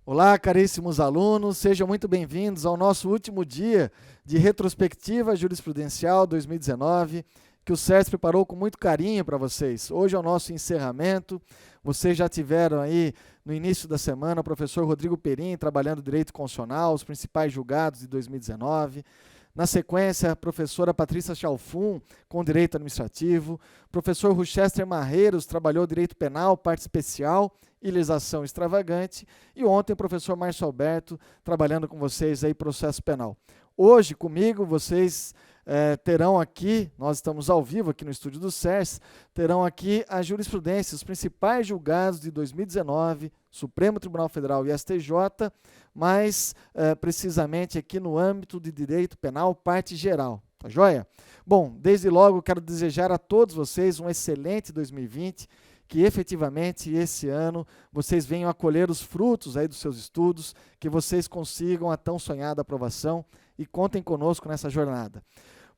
Olá, caríssimos alunos, sejam muito bem-vindos ao nosso último dia de retrospectiva jurisprudencial 2019, que o SERS preparou com muito carinho para vocês. Hoje é o nosso encerramento. Vocês já tiveram aí no início da semana o professor Rodrigo Perim trabalhando direito constitucional, os principais julgados de 2019. Na sequência, a professora Patrícia Chalfun, com direito administrativo. Professor Rochester Marreiros trabalhou direito penal, parte especial e legislação extravagante. E ontem o professor Márcio Alberto trabalhando com vocês aí processo penal. Hoje, comigo, vocês terão aqui, nós estamos ao vivo aqui no estúdio do SERS, terão aqui a jurisprudência, os principais julgados de 2019, Supremo Tribunal Federal e STJ, mas precisamente aqui no âmbito de direito penal, parte geral. Tá joia? Bom, desde logo quero desejar a todos vocês um excelente 2020, que efetivamente esse ano vocês venham a colher os frutos aí dos seus estudos, que vocês consigam a tão sonhada aprovação e contem conosco nessa jornada.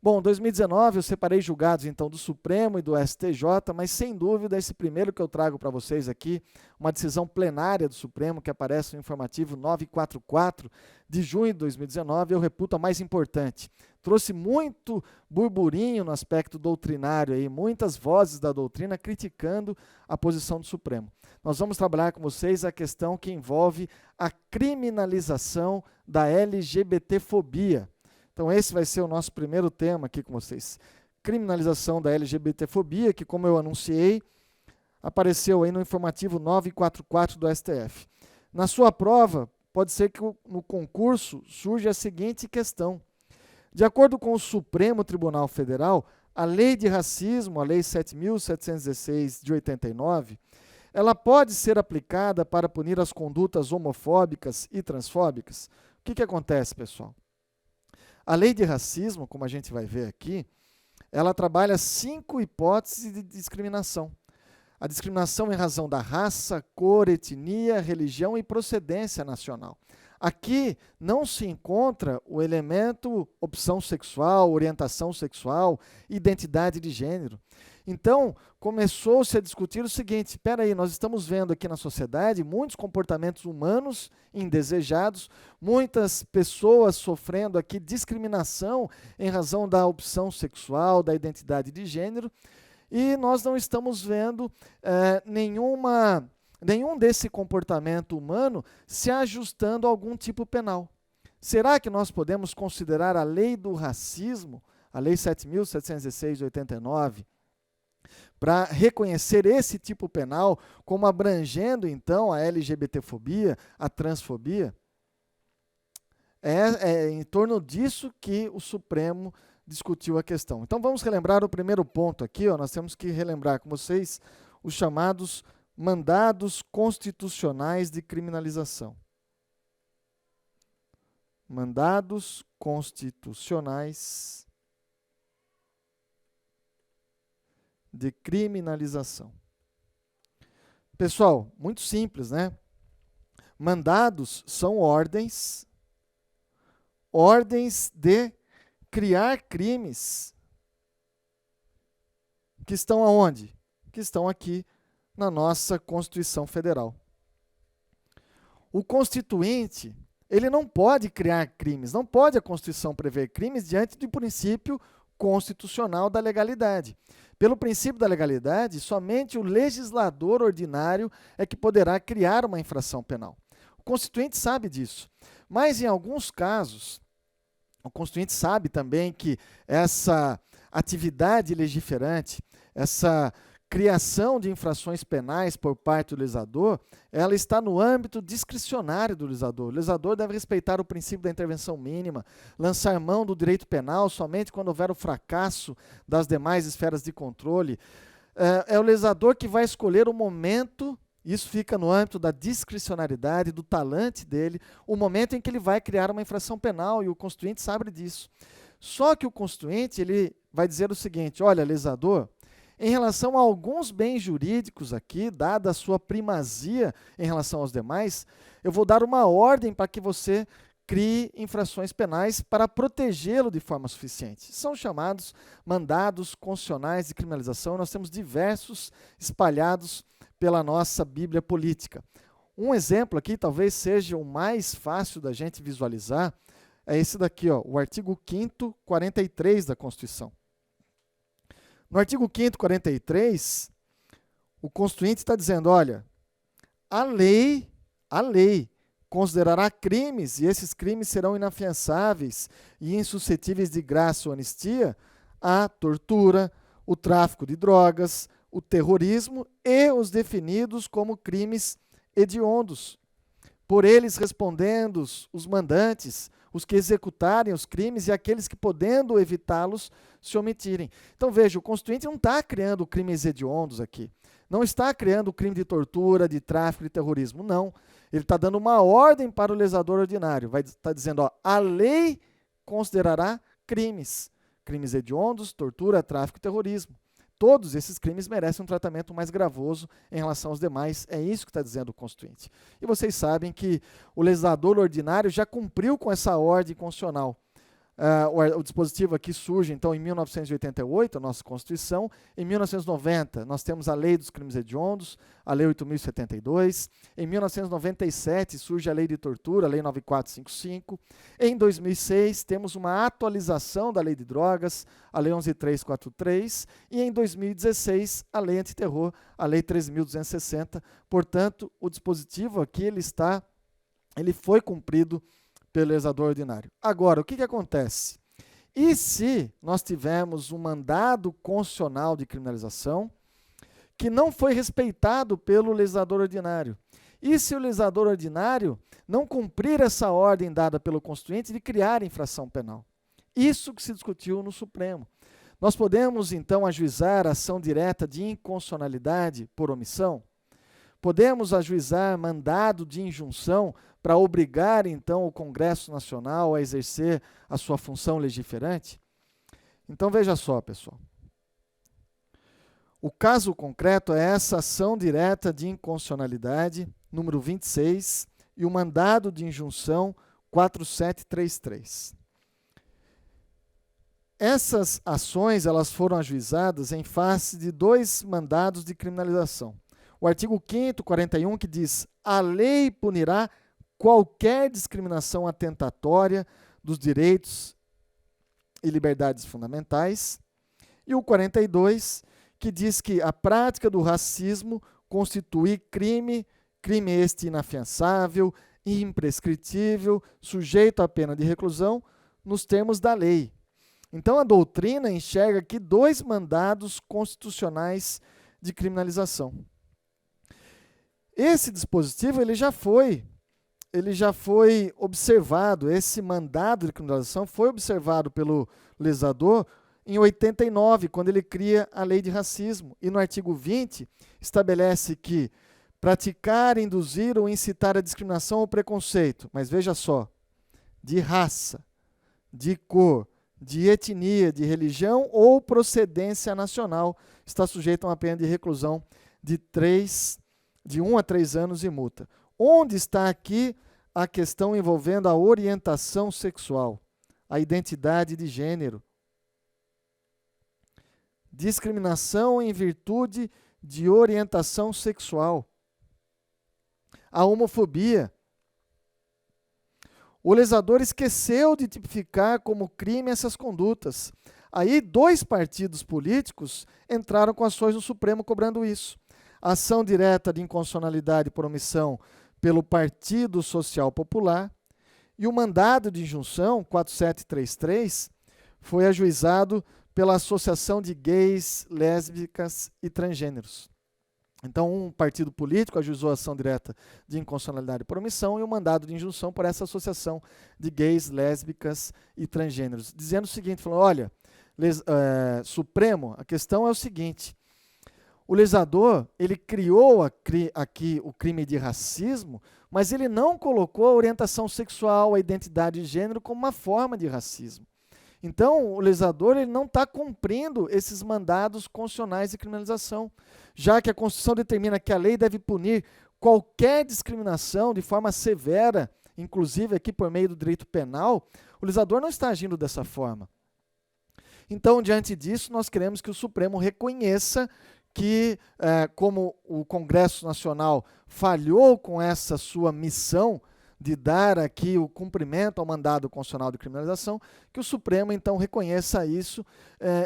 Bom, 2019 eu separei julgados então do Supremo e do STJ, mas sem dúvida esse primeiro que eu trago para vocês aqui, uma decisão plenária do Supremo que aparece no informativo 944 de junho de 2019, eu reputo a mais importante. Trouxe muito burburinho no aspecto doutrinário aí, muitas vozes da doutrina criticando a posição do Supremo. Nós vamos trabalhar com vocês a questão que envolve a criminalização da LGBTfobia. Então esse vai ser o nosso primeiro tema aqui com vocês. Criminalização da LGBTfobia, que como eu anunciei, apareceu aí no informativo 944 do STF. Na sua prova, pode ser que no concurso surja a seguinte questão. De acordo com o Supremo Tribunal Federal, a Lei de Racismo, a Lei 7.716 de 89, ela pode ser aplicada para punir as condutas homofóbicas e transfóbicas? O que acontece, pessoal? A lei de racismo, como a gente vai ver aqui, ela trabalha 5 hipóteses de discriminação. A discriminação em razão da raça, cor, etnia, religião e procedência nacional. Aqui não se encontra o elemento opção sexual, orientação sexual, identidade de gênero. Então, começou-se a discutir o seguinte, espera aí, nós estamos vendo aqui na sociedade muitos comportamentos humanos indesejados, muitas pessoas sofrendo aqui discriminação em razão da opção sexual, da identidade de gênero, e nós não estamos vendo nenhum desse comportamento humano se ajustando a algum tipo penal. Será que nós podemos considerar a lei do racismo, a lei 7.716 de 89, para reconhecer esse tipo penal como abrangendo, então, a LGBTfobia, a transfobia? É em torno disso que o Supremo discutiu a questão. Então, vamos relembrar o primeiro ponto aqui. Nós temos que relembrar com vocês os chamados mandados constitucionais de criminalização. Mandados constitucionais de criminalização. Pessoal, muito simples, né? Mandados são ordens de criar crimes que estão aonde? Que estão aqui na nossa Constituição Federal. O Constituinte, ele não pode criar crimes, não pode a Constituição prever crimes diante do princípio constitucional da legalidade. Pelo princípio da legalidade, somente o legislador ordinário é que poderá criar uma infração penal. O Constituinte sabe disso, mas em alguns casos, o Constituinte sabe também que essa atividade legiferante, essa criação de infrações penais por parte do legislador, ela está no âmbito discricionário do legislador. O legislador deve respeitar o princípio da intervenção mínima, lançar mão do direito penal somente quando houver o fracasso das demais esferas de controle. É o legislador que vai escolher o momento, isso fica no âmbito da discricionariedade, do talante dele, o momento em que ele vai criar uma infração penal, e o Constituinte sabe disso. Só que o Constituinte, ele vai dizer o seguinte, olha, legislador, em relação a alguns bens jurídicos aqui, dada a sua primazia em relação aos demais, eu vou dar uma ordem para que você crie infrações penais para protegê-lo de forma suficiente. São chamados mandados constitucionais de criminalização, nós temos diversos espalhados pela nossa Bíblia política. Um exemplo aqui, talvez seja o mais fácil da gente visualizar, é esse daqui, ó, o artigo 5º, 43 da Constituição. No artigo 5º, 43, o Constituinte está dizendo, olha, a lei considerará crimes, e esses crimes serão inafiançáveis e insuscetíveis de graça ou anistia, a tortura, o tráfico de drogas, o terrorismo e os definidos como crimes hediondos. Por eles respondendo os mandantes, os que executarem os crimes e aqueles que, podendo evitá-los, se omitirem. Então, veja, o Constituinte não está criando crimes hediondos aqui. Não está criando o crime de tortura, de tráfico, de terrorismo. Não. Ele está dando uma ordem para o legislador ordinário. Vai estar dizendo, ó, a lei considerará crimes. Crimes hediondos, tortura, tráfico e terrorismo. Todos esses crimes merecem um tratamento mais gravoso em relação aos demais. É isso que está dizendo o Constituinte. E vocês sabem que o legislador ordinário já cumpriu com essa ordem constitucional. O dispositivo aqui surge, então, em 1988, a nossa Constituição. Em 1990, nós temos a Lei dos Crimes Hediondos, a Lei 8.072. Em 1997, surge a Lei de Tortura, a Lei 9455. Em 2006, temos uma atualização da Lei de Drogas, a Lei 11.343. E em 2016, a Lei Antiterror, a Lei 13.260. Portanto, o dispositivo aqui, ele foi cumprido pelo legislador ordinário. Agora, o que acontece? E se nós tivermos um mandado constitucional de criminalização que não foi respeitado pelo legislador ordinário? E se o legislador ordinário não cumprir essa ordem dada pelo Constituinte de criar infração penal? Isso que se discutiu no Supremo. Nós podemos, então, ajuizar ação direta de inconstitucionalidade por omissão? Podemos ajuizar mandado de injunção para obrigar, então, o Congresso Nacional a exercer a sua função legiferante? Então, veja só, pessoal. O caso concreto é essa ação direta de inconstitucionalidade, número 26, e o mandado de injunção 4733. Essas ações elas foram ajuizadas em face de 2 mandados de criminalização. O artigo 5º, 41, que diz: a lei punirá qualquer discriminação atentatória dos direitos e liberdades fundamentais. E o 42, que diz que a prática do racismo constitui crime este inafiançável, imprescritível, sujeito à pena de reclusão, nos termos da lei. Então, a doutrina enxerga aqui 2 mandados constitucionais de criminalização. Esse dispositivo ele já foi observado, esse mandado de criminalização foi observado pelo legislador em 89, quando ele cria a lei de racismo. E no artigo 20, estabelece que praticar, induzir ou incitar a discriminação ou preconceito, mas veja só, de raça, de cor, de etnia, de religião ou procedência nacional, está sujeito a uma pena de reclusão de 1 a 3 anos e multa. Onde está aqui a questão envolvendo a orientação sexual, a identidade de gênero? Discriminação em virtude de orientação sexual. A homofobia. O legislador esqueceu de tipificar como crime essas condutas. Aí 2 partidos políticos entraram com ações no Supremo cobrando isso. A ação direta de inconstitucionalidade por omissão pelo Partido Social Popular e o mandado de injunção 4733 foi ajuizado pela Associação de Gays, Lésbicas e Transgêneros. Então, um partido político ajuizou a ação direta de inconstitucionalidade por omissão e o mandado de injunção por essa Associação de Gays, Lésbicas e Transgêneros, dizendo o seguinte, falando, olha, Supremo, a questão é o seguinte, o legislador, ele criou aqui o crime de racismo, mas ele não colocou a orientação sexual, a identidade de gênero como uma forma de racismo. Então, o legislador ele não está cumprindo esses mandados constitucionais de criminalização, já que a Constituição determina que a lei deve punir qualquer discriminação de forma severa, inclusive aqui por meio do direito penal, o legislador não está agindo dessa forma. Então, diante disso, nós queremos que o Supremo reconheça que, como o Congresso Nacional falhou com essa sua missão de dar aqui o cumprimento ao mandado constitucional de criminalização, que o Supremo, então, reconheça isso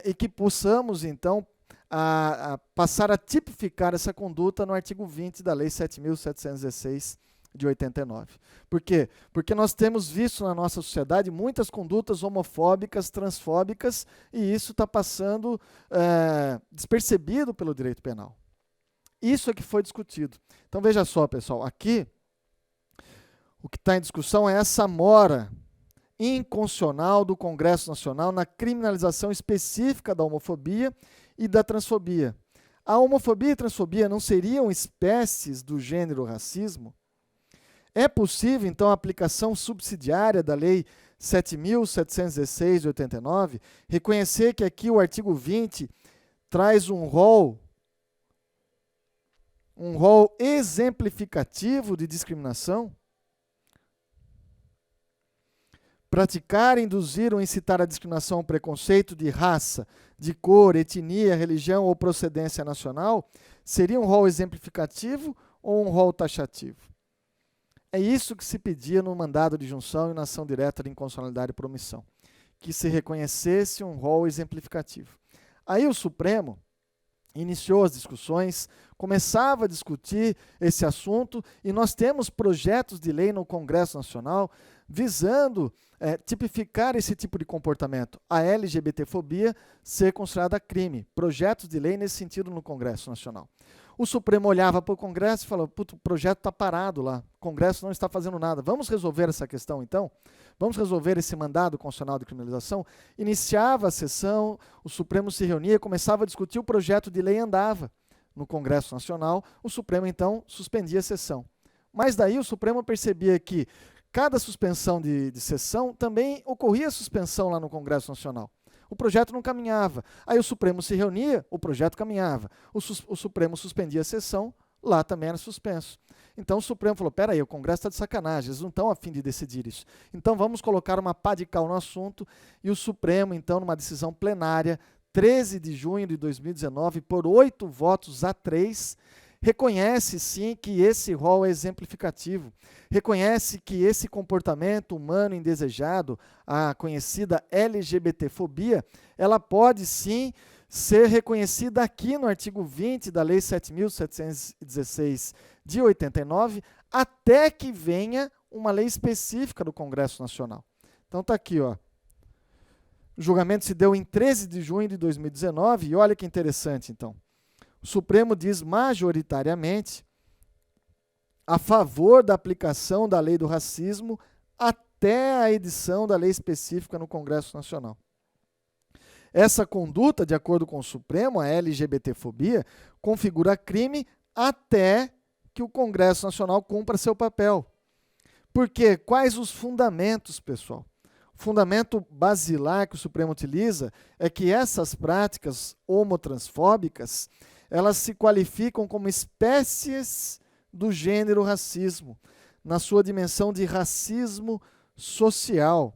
e que possamos, então, passar a tipificar essa conduta no artigo 20 da Lei 7.716 de 89. Por quê? Porque nós temos visto na nossa sociedade muitas condutas homofóbicas, transfóbicas, e isso está passando despercebido pelo direito penal. Isso é que foi discutido. Então veja só, pessoal, aqui o que está em discussão é essa mora inconstitucional do Congresso Nacional na criminalização específica da homofobia e da transfobia. A homofobia e a transfobia não seriam espécies do gênero racismo? É possível, então, a aplicação subsidiária da Lei 7.716 de 89, reconhecer que aqui o artigo 20 traz um rol exemplificativo de discriminação? Praticar, induzir ou incitar a discriminação ou preconceito de raça, de cor, etnia, religião ou procedência nacional seria um rol exemplificativo ou um rol taxativo? É isso que se pedia no mandado de junção e na ação direta de inconstitucionalidade por omissão, que se reconhecesse um rol exemplificativo. Aí o Supremo iniciou as discussões, começava a discutir esse assunto, e nós temos projetos de lei no Congresso Nacional visando tipificar esse tipo de comportamento, a LGBTfobia ser considerada crime, projetos de lei nesse sentido no Congresso Nacional. O Supremo olhava para o Congresso e falava, o projeto está parado lá, o Congresso não está fazendo nada, vamos resolver essa questão então? Vamos resolver esse mandado constitucional de criminalização? Iniciava a sessão, o Supremo se reunia, começava a discutir, o projeto de lei andava no Congresso Nacional, o Supremo então suspendia a sessão. Mas daí o Supremo percebia que cada suspensão de sessão também ocorria suspensão lá no Congresso Nacional. O projeto não caminhava. Aí o Supremo se reunia, o projeto caminhava. O Supremo suspendia a sessão, lá também era suspenso. Então o Supremo falou, peraí, o Congresso está de sacanagem, eles não estão a fim de decidir isso. Então vamos colocar uma pá de cal no assunto, e o Supremo, então, numa decisão plenária, 13 de junho de 2019, por 8 votos a 3, reconhece sim que esse rol é exemplificativo, reconhece que esse comportamento humano indesejado, a conhecida LGBTfobia, ela pode sim ser reconhecida aqui no artigo 20 da Lei 7.716 de 89, até que venha uma lei específica do Congresso Nacional. Então está aqui, ó. O julgamento se deu em 13 de junho de 2019, e olha que interessante, então. O Supremo diz majoritariamente a favor da aplicação da lei do racismo até a edição da lei específica no Congresso Nacional. Essa conduta, de acordo com o Supremo, a LGBTfobia, configura crime até que o Congresso Nacional cumpra seu papel. Por quê? Quais os fundamentos, pessoal? O fundamento basilar que o Supremo utiliza é que essas práticas homotransfóbicas, elas se qualificam como espécies do gênero racismo, na sua dimensão de racismo social,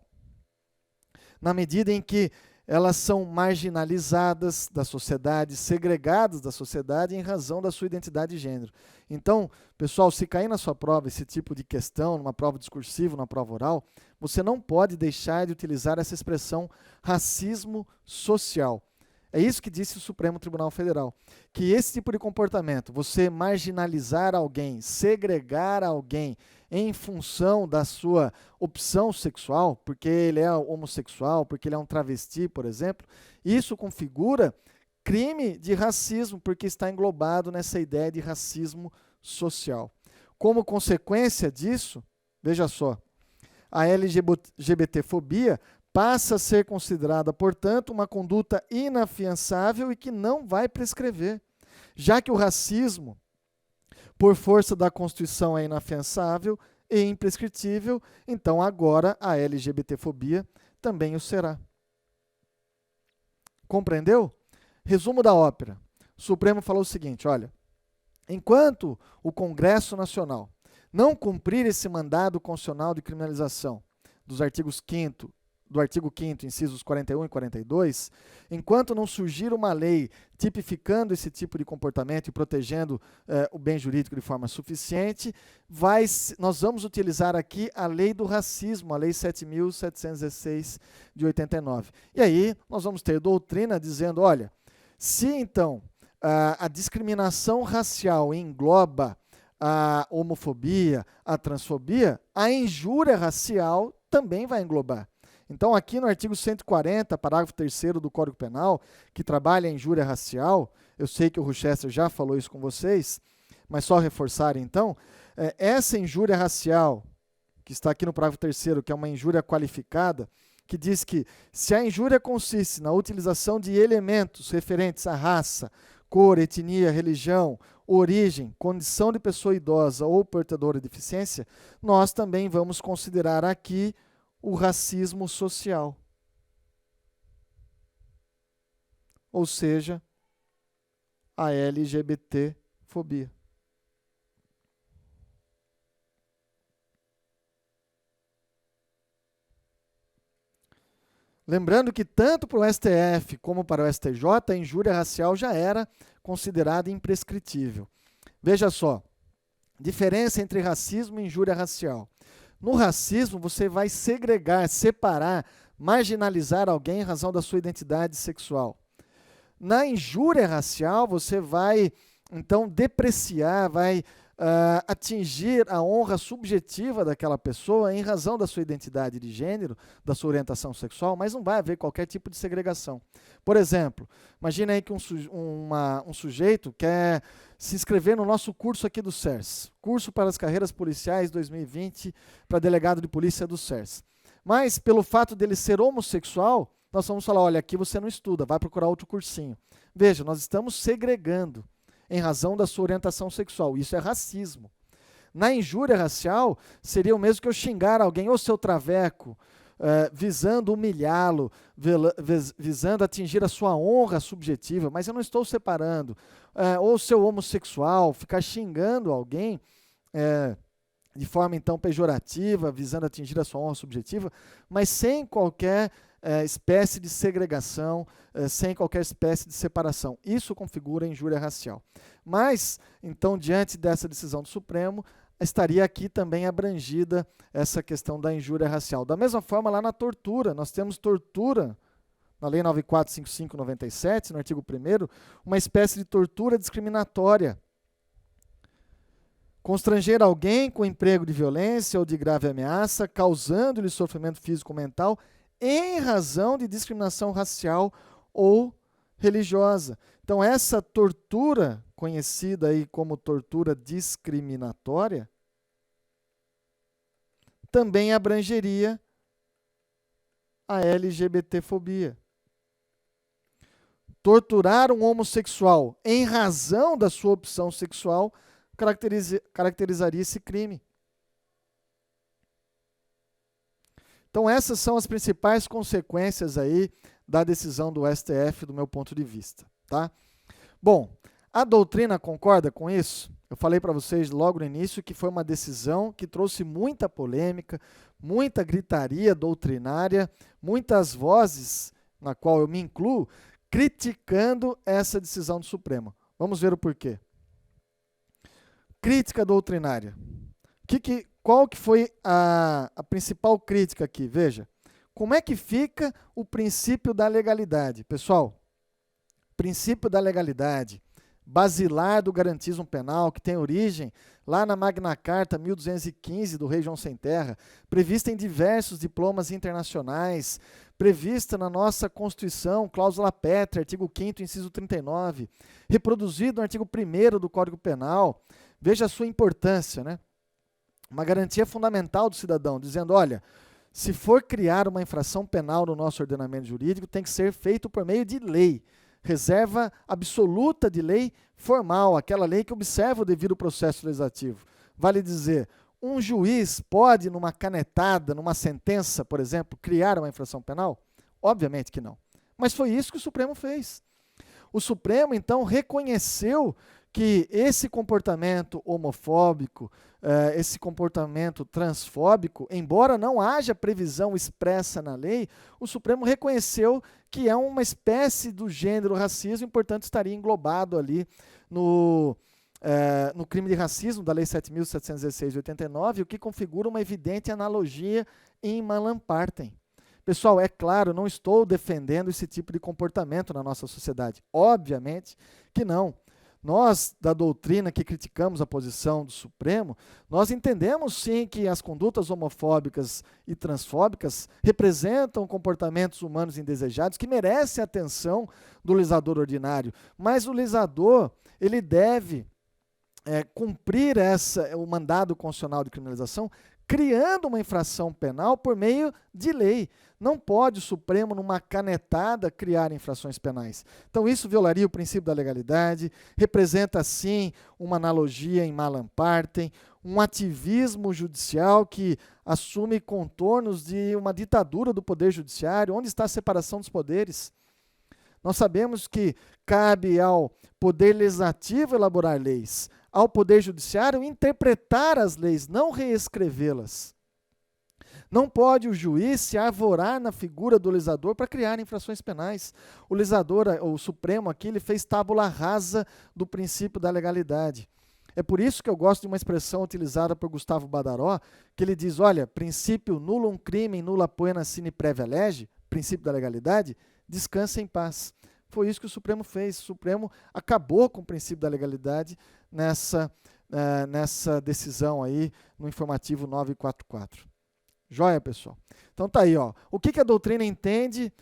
na medida em que elas são marginalizadas da sociedade, segregadas da sociedade em razão da sua identidade de gênero. Então, pessoal, se cair na sua prova esse tipo de questão, numa prova discursiva, numa prova oral, você não pode deixar de utilizar essa expressão racismo social. É isso que disse o Supremo Tribunal Federal, que esse tipo de comportamento, você marginalizar alguém, segregar alguém em função da sua opção sexual, porque ele é homossexual, porque ele é um travesti, por exemplo, isso configura crime de racismo, porque está englobado nessa ideia de racismo social. Como consequência disso, veja só, a LGBTfobia passa a ser considerada, portanto, uma conduta inafiançável e que não vai prescrever, já que o racismo, por força da Constituição, é inafiançável e imprescritível, então agora a LGBTfobia também o será. Compreendeu? Resumo da ópera. O Supremo falou o seguinte, olha, enquanto o Congresso Nacional não cumprir esse mandado constitucional de criminalização dos artigos 5º do artigo 5º, incisos 41 e 42, enquanto não surgir uma lei tipificando esse tipo de comportamento e protegendo o bem jurídico de forma suficiente, nós vamos utilizar aqui a lei do racismo, a lei 7.716 de 89. E aí nós vamos ter doutrina dizendo, olha, se então a discriminação racial engloba a homofobia, a transfobia, a injúria racial também vai englobar. Então, aqui no artigo 140, parágrafo 3º do Código Penal, que trabalha a injúria racial, eu sei que o Rochester já falou isso com vocês, mas só reforçar então, essa injúria racial, que está aqui no parágrafo 3º, que é uma injúria qualificada, que diz que se a injúria consiste na utilização de elementos referentes à raça, cor, etnia, religião, origem, condição de pessoa idosa ou portadora de deficiência, nós também vamos considerar aqui o racismo social. Ou seja, a LGBTfobia. Lembrando que tanto para o STF como para o STJ, a injúria racial já era considerada imprescritível. Veja só, diferença entre racismo e injúria racial. No racismo, você vai segregar, separar, marginalizar alguém em razão da sua identidade sexual. Na injúria racial, você vai, então, depreciar, vai atingir a honra subjetiva daquela pessoa em razão da sua identidade de gênero, da sua orientação sexual, mas não vai haver qualquer tipo de segregação. Por exemplo, imagine aí que um sujeito quer se inscrever no nosso curso aqui do CERS, curso para as carreiras policiais 2020 para delegado de polícia do CERS. Mas, pelo fato dele ser homossexual, nós vamos falar, olha, aqui você não estuda, vai procurar outro cursinho. Veja, nós estamos segregando em razão da sua orientação sexual. Isso é racismo. Na injúria racial, seria o mesmo que eu xingar alguém, ou seu traveco, visando humilhá-lo, visando atingir a sua honra subjetiva, mas eu não estou separando. Ou seu homossexual, ficar xingando alguém de forma então pejorativa, visando atingir a sua honra subjetiva, mas sem qualquer espécie de segregação, sem qualquer espécie de separação. Isso configura injúria racial. Mas, então, diante dessa decisão do Supremo, estaria aqui também abrangida essa questão da injúria racial. Da mesma forma, lá na tortura, nós temos tortura, na Lei 9455/97, no artigo 1º, uma espécie de tortura discriminatória. Constranger alguém com emprego de violência ou de grave ameaça, causando-lhe sofrimento físico ou mental, em razão de discriminação racial ou religiosa. Então, essa tortura, conhecida aí como tortura discriminatória, também abrangeria a LGBTfobia. Torturar um homossexual em razão da sua opção sexual caracterizaria esse crime. Então, essas são as principais consequências aí da decisão do STF, do meu ponto de vista. Tá? Bom, a doutrina concorda com isso? Eu falei para vocês logo no início que foi uma decisão que trouxe muita polêmica, muita gritaria doutrinária, muitas vozes, na qual eu me incluo, criticando essa decisão do Supremo. Vamos ver o porquê. Crítica doutrinária. Qual que foi a principal crítica aqui? Veja, como é que fica o princípio da legalidade? Pessoal, princípio da legalidade, basilar do garantismo penal, que tem origem lá na Magna Carta 1215 do rei João Sem Terra, prevista em diversos diplomas internacionais, prevista na nossa Constituição, cláusula pétrea, artigo 5º, inciso 39, reproduzido no artigo 1º do Código Penal. Veja a sua importância, né? Uma garantia fundamental do cidadão, dizendo, olha, se for criar uma infração penal no nosso ordenamento jurídico, tem que ser feito por meio de lei. Reserva absoluta de lei formal, aquela lei que observa o devido processo legislativo. Vale dizer, um juiz pode, numa canetada, numa sentença, por exemplo, criar uma infração penal? Obviamente que não. Mas foi isso que o Supremo fez. O Supremo, então, reconheceu que esse comportamento homofóbico, esse comportamento transfóbico, embora não haja previsão expressa na lei, o Supremo reconheceu que é uma espécie do gênero racismo e, portanto, estaria englobado ali no crime de racismo da Lei 7.716 de 89, o que configura uma evidente analogia em Malam Partem. Pessoal, é claro, não estou defendendo esse tipo de comportamento na nossa sociedade. Obviamente que não. Nós, da doutrina que criticamos a posição do Supremo, nós entendemos sim que as condutas homofóbicas e transfóbicas representam comportamentos humanos indesejados que merecem a atenção do legislador ordinário, mas o legislador, ele deve cumprir o mandado constitucional de criminalização criando uma infração penal por meio de lei. Não pode o Supremo, numa canetada, criar infrações penais. Então, isso violaria o princípio da legalidade, representa, sim, uma analogia em Malam Partem, um ativismo judicial que assume contornos de uma ditadura do Poder Judiciário. Onde está a separação dos poderes? Nós sabemos que cabe ao Poder Legislativo elaborar leis, ao Poder Judiciário interpretar as leis, não reescrevê-las. Não pode o juiz se arvorar na figura do legislador para criar infrações penais. O legislador, o Supremo aqui, ele fez tábula rasa do princípio da legalidade. É por isso que eu gosto de uma expressão utilizada por Gustavo Badaró, que ele diz, olha, princípio nullum crimen nulla poena sine praevia lege, princípio da legalidade, descansa em paz. Foi isso que o Supremo fez. O Supremo acabou com o princípio da legalidade nessa decisão aí no informativo 944. Joia, pessoal? Então tá aí, ó. O que a doutrina entende,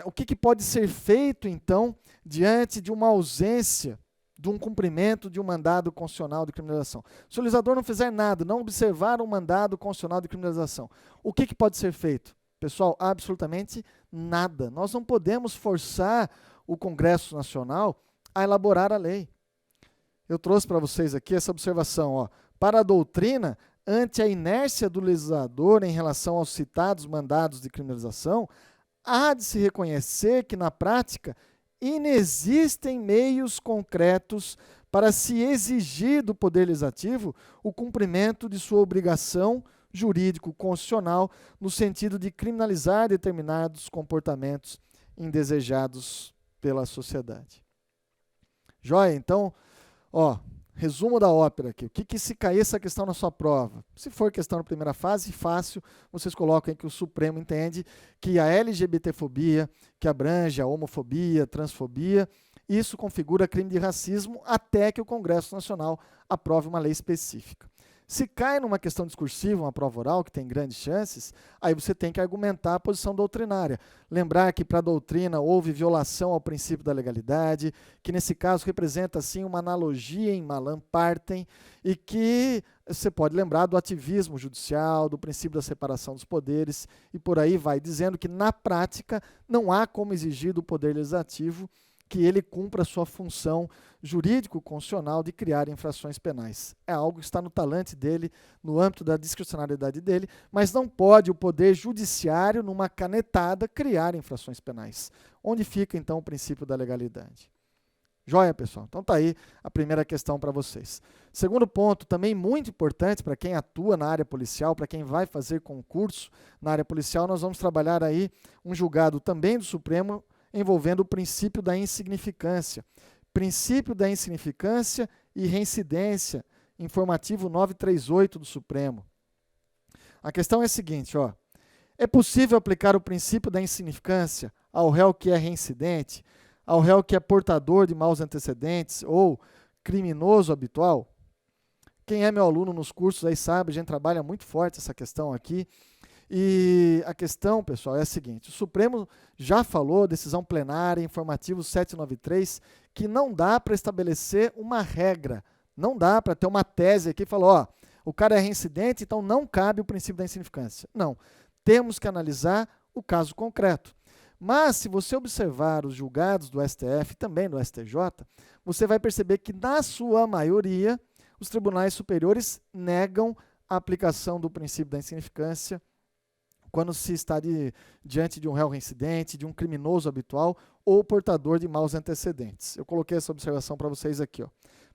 o que pode ser feito, então, diante de uma ausência de um cumprimento de um mandado constitucional de criminalização. Se o legislador não fizer nada, não observar um mandado constitucional de criminalização, o que pode ser feito? Pessoal, absolutamente nada. Nós não podemos forçar o Congresso Nacional a elaborar a lei. Eu trouxe para vocês aqui essa observação, ó. Para a doutrina, ante a inércia do legislador em relação aos citados mandados de criminalização, há de se reconhecer que, na prática, inexistem meios concretos para se exigir do Poder Legislativo o cumprimento de sua obrigação jurídico-constitucional no sentido de criminalizar determinados comportamentos indesejados pela sociedade. Joia? Então, ó, resumo da ópera aqui. O que se cair essa questão na sua prova? Se for questão na primeira fase, fácil, vocês colocam que o Supremo entende que a LGBTfobia, que abrange a homofobia, transfobia, isso configura crime de racismo até que o Congresso Nacional aprove uma lei específica. Se cai numa questão discursiva, uma prova oral, que tem grandes chances, aí você tem que argumentar a posição doutrinária. Lembrar que para a doutrina houve violação ao princípio da legalidade, que nesse caso representa, sim, uma analogia em Malam Partem, e que você pode lembrar do ativismo judicial, do princípio da separação dos poderes, e por aí vai, dizendo que, na prática, não há como exigir do Poder Legislativo que ele cumpra a sua função jurídico-constitucional de criar infrações penais. É algo que está no talante dele, no âmbito da discricionalidade dele, mas não pode o Poder Judiciário, numa canetada, criar infrações penais. Onde fica, então, o princípio da legalidade? Joia, pessoal? Então tá aí a primeira questão para vocês. Segundo ponto, também muito importante para quem atua na área policial, para quem vai fazer concurso na área policial, nós vamos trabalhar aí um julgado também do Supremo, envolvendo o princípio da insignificância. Princípio da insignificância e reincidência, informativo 938 do Supremo. A questão é a seguinte, ó. É possível aplicar o princípio da insignificância ao réu que é reincidente, ao réu que é portador de maus antecedentes ou criminoso habitual? Quem é meu aluno nos cursos aí sabe, a gente trabalha muito forte essa questão aqui. E a questão, pessoal, é a seguinte: o Supremo já falou, decisão plenária, informativo 793, que não dá para estabelecer uma regra, não dá para ter uma tese aqui e falar, ó, o cara é reincidente, então não cabe o princípio da insignificância. Não, temos que analisar o caso concreto. Mas, se você observar os julgados do STF e também do STJ, você vai perceber que, na sua maioria, os tribunais superiores negam a aplicação do princípio da insignificância quando se está diante de um réu reincidente, de um criminoso habitual ou portador de maus antecedentes. Eu coloquei essa observação para vocês aqui, ó.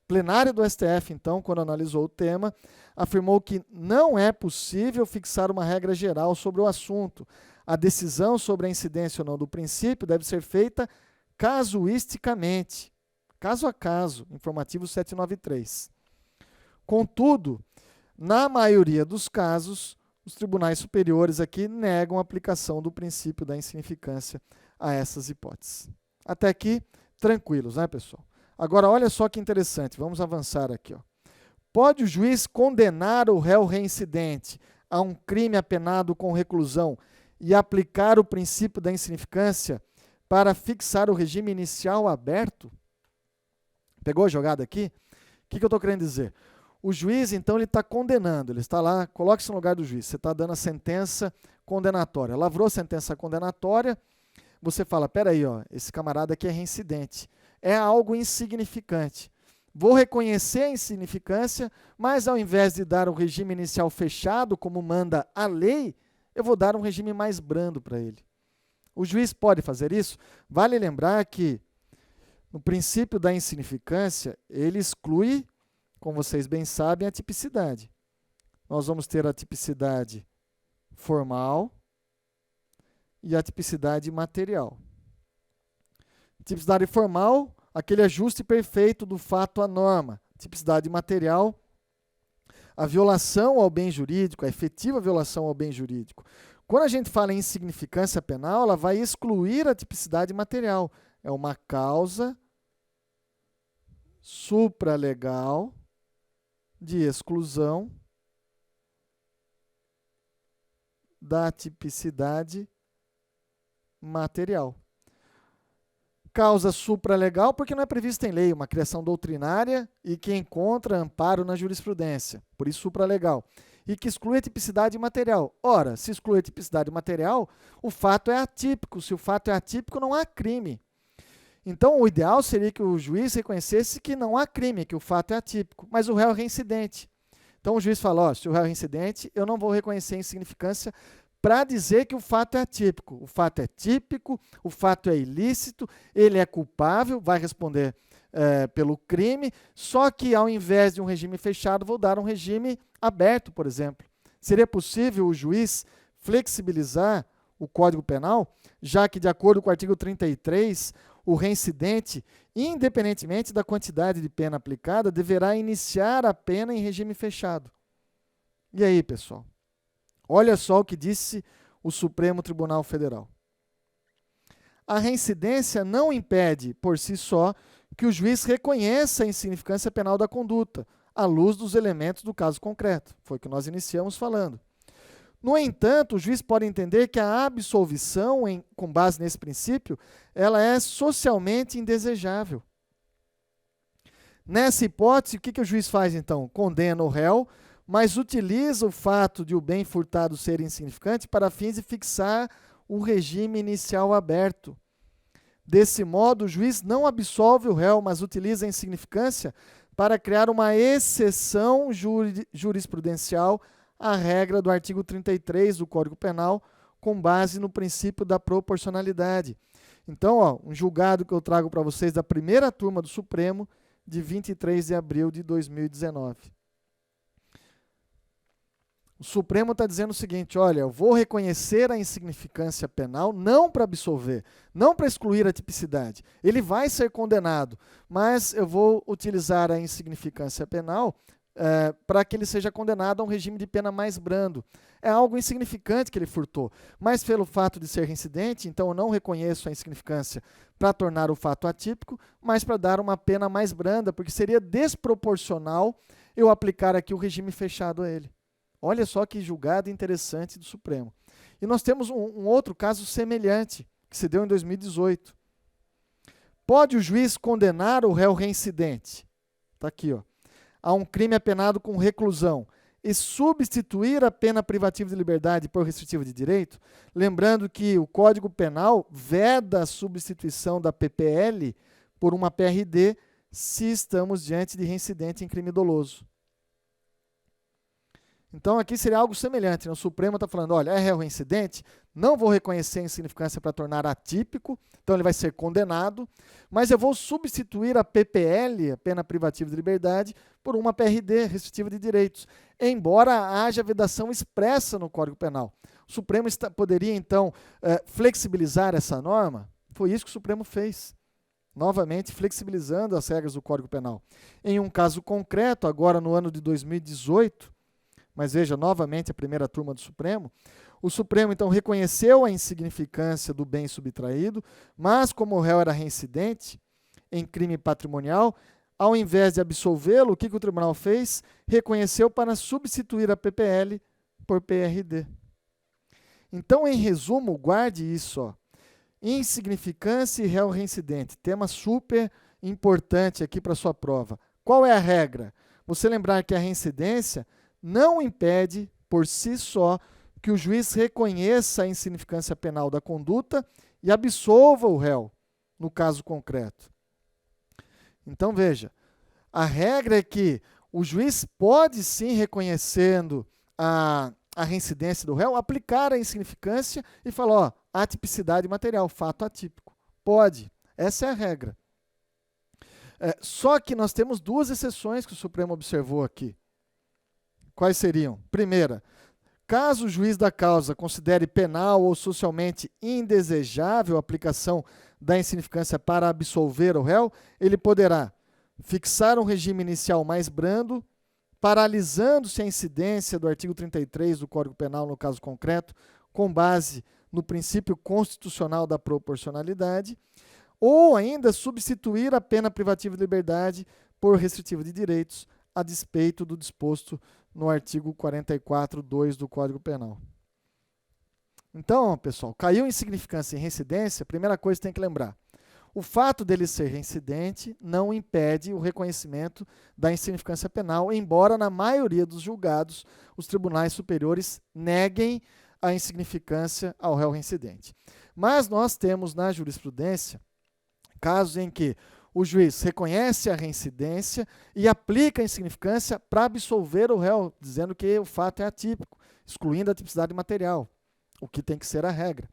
plenário do STF, então, quando analisou o tema, afirmou que não é possível fixar uma regra geral sobre o assunto. A decisão sobre a incidência ou não do princípio deve ser feita casuisticamente, caso a caso, informativo 793. Contudo, na maioria dos casos, os tribunais superiores aqui negam a aplicação do princípio da insignificância a essas hipóteses. Até aqui, tranquilos, né, pessoal? Agora, olha só que interessante, vamos avançar aqui. Ó. Pode o juiz condenar o réu reincidente a um crime apenado com reclusão e aplicar o princípio da insignificância para fixar o regime inicial aberto? Pegou a jogada aqui? O que eu estou querendo dizer? O juiz, então, ele está condenando, ele está lá, coloque-se no lugar do juiz, você está dando a sentença condenatória. Lavrou a sentença condenatória, você fala, peraí, ó, esse camarada aqui é reincidente, é algo insignificante. Vou reconhecer a insignificância, mas ao invés de dar um regime inicial fechado, como manda a lei, eu vou dar um regime mais brando para ele. O juiz pode fazer isso? Vale lembrar que, no princípio da insignificância, ele exclui, como vocês bem sabem, a tipicidade. Nós vamos ter a tipicidade formal e a tipicidade material. Tipicidade formal, aquele ajuste perfeito do fato à norma. Tipicidade material, a violação ao bem jurídico, a efetiva violação ao bem jurídico. Quando a gente fala em insignificância penal, ela vai excluir a tipicidade material. É uma causa supralegal de exclusão da tipicidade material. Causa supralegal porque não é prevista em lei, uma criação doutrinária e que encontra amparo na jurisprudência, por isso supralegal. E que exclui a tipicidade material. Ora, se exclui a tipicidade material, o fato é atípico. Se o fato é atípico, não há crime. Então, o ideal seria que o juiz reconhecesse que não há crime, que o fato é atípico, mas o réu é reincidente. Então, o juiz fala, ó, se o réu é reincidente, eu não vou reconhecer a insignificância para dizer que o fato é atípico. O fato é típico, o fato é ilícito, ele é culpável, vai responder pelo crime, só que ao invés de um regime fechado, vou dar um regime aberto, por exemplo. Seria possível o juiz flexibilizar o Código Penal, já que, de acordo com o artigo 33, o reincidente, independentemente da quantidade de pena aplicada, deverá iniciar a pena em regime fechado. E aí, pessoal? Olha só o que disse o Supremo Tribunal Federal. A reincidência não impede, por si só, que o juiz reconheça a insignificância penal da conduta, à luz dos elementos do caso concreto. Foi o que nós iniciamos falando. No entanto, o juiz pode entender que a absolvição, com base nesse princípio, ela é socialmente indesejável. Nessa hipótese, o que o juiz faz, então? Condena o réu, mas utiliza o fato de o bem furtado ser insignificante para fins de fixar o regime inicial aberto. Desse modo, o juiz não absolve o réu, mas utiliza a insignificância para criar uma exceção jurisprudencial à regra do artigo 33 do Código Penal, com base no princípio da proporcionalidade. Então, ó, um julgado que eu trago para vocês da primeira turma do Supremo, de 23 de abril de 2019. O Supremo está dizendo o seguinte, olha, eu vou reconhecer a insignificância penal não para absolver, não para excluir a tipicidade. Ele vai ser condenado, mas eu vou utilizar a insignificância penal para que ele seja condenado a um regime de pena mais brando. É algo insignificante que ele furtou, mas pelo fato de ser reincidente, então eu não reconheço a insignificância para tornar o fato atípico, mas para dar uma pena mais branda, porque seria desproporcional eu aplicar aqui o regime fechado a ele. Olha só que julgado interessante do Supremo. E nós temos um outro caso semelhante, que se deu em 2018. Pode o juiz condenar o réu reincidente, está aqui, ó, a um crime apenado com reclusão e substituir a pena privativa de liberdade por restritiva de direito? Lembrando que o Código Penal veda a substituição da PPL por uma PRD se estamos diante de reincidente em crime doloso. Então, aqui seria algo semelhante, né? O Supremo está falando, olha, é réu reincidente, não vou reconhecer a insignificância para tornar atípico, então ele vai ser condenado, mas eu vou substituir a PPL, a pena privativa de liberdade, por uma PRD, restritiva de direitos, embora haja vedação expressa no Código Penal. O Supremo poderia, então, flexibilizar essa norma? Foi isso que o Supremo fez. Novamente, flexibilizando as regras do Código Penal. Em um caso concreto, agora no ano de 2018, mas veja, novamente, a primeira turma do Supremo, o Supremo, então, reconheceu a insignificância do bem subtraído, mas como o réu era reincidente em crime patrimonial, ao invés de absolvê-lo, o que o tribunal fez? Reconheceu para substituir a PPL por PRD. Então, em resumo, guarde isso, ó. Insignificância e réu reincidente, tema super importante aqui para a sua prova. Qual é a regra? Você lembrar que a reincidência não impede, por si só, que o juiz reconheça a insignificância penal da conduta e absolva o réu, no caso concreto. Então, veja, a regra é que o juiz pode sim, reconhecendo a reincidência do réu, aplicar a insignificância e falar, ó, atipicidade material, fato atípico. Pode, essa é a regra. Só que nós temos duas exceções que o Supremo observou aqui. Quais seriam? Primeira, caso o juiz da causa considere penal ou socialmente indesejável a aplicação da insignificância para absolver o réu, ele poderá fixar um regime inicial mais brando, paralisando-se a incidência do artigo 33 do Código Penal no caso concreto, com base no princípio constitucional da proporcionalidade, ou ainda substituir a pena privativa de liberdade por restritiva de direitos, a despeito do disposto no artigo 44(2) do Código Penal. Então, pessoal, caiu insignificância e reincidência, a primeira coisa que tem que lembrar. O fato dele ser reincidente não impede o reconhecimento da insignificância penal, embora na maioria dos julgados os tribunais superiores neguem a insignificância ao réu reincidente. Mas nós temos na jurisprudência casos em que o juiz reconhece a reincidência e aplica a insignificância para absolver o réu, dizendo que o fato é atípico, excluindo a tipicidade material, o que tem que ser a regra.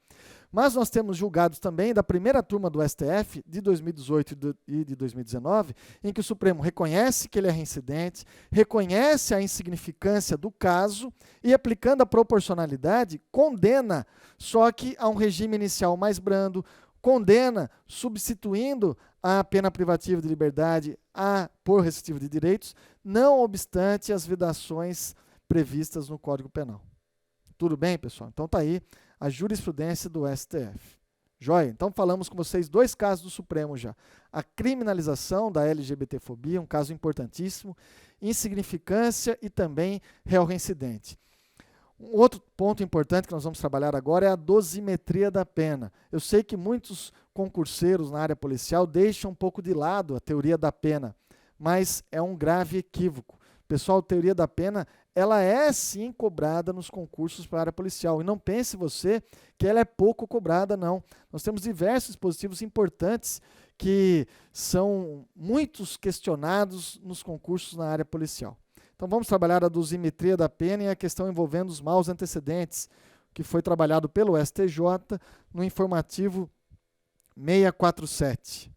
Mas nós temos julgados também da primeira turma do STF, de 2018 e de 2019, em que o Supremo reconhece que ele é reincidente, reconhece a insignificância do caso e, aplicando a proporcionalidade, condena, só que a um regime inicial mais brando, condena substituindo a pena privativa de liberdade por restritivo de direitos, não obstante as vedações previstas no Código Penal. Tudo bem, pessoal? Então está aí a jurisprudência do STF. Joia? Então falamos com vocês dois casos do Supremo já. A criminalização da LGBTfobia, um caso importantíssimo, insignificância e também réu reincidente. Um outro ponto importante que nós vamos trabalhar agora é a dosimetria da pena. Eu sei que muitos concurseiros na área policial deixam um pouco de lado a teoria da pena, mas é um grave equívoco. Pessoal, a teoria da pena, ela é sim cobrada nos concursos para a área policial. E não pense você que ela é pouco cobrada, não. Nós temos diversos dispositivos importantes que são muitos questionados nos concursos na área policial. Então vamos trabalhar a dosimetria da pena e a questão envolvendo os maus antecedentes, que foi trabalhado pelo STJ no informativo 647.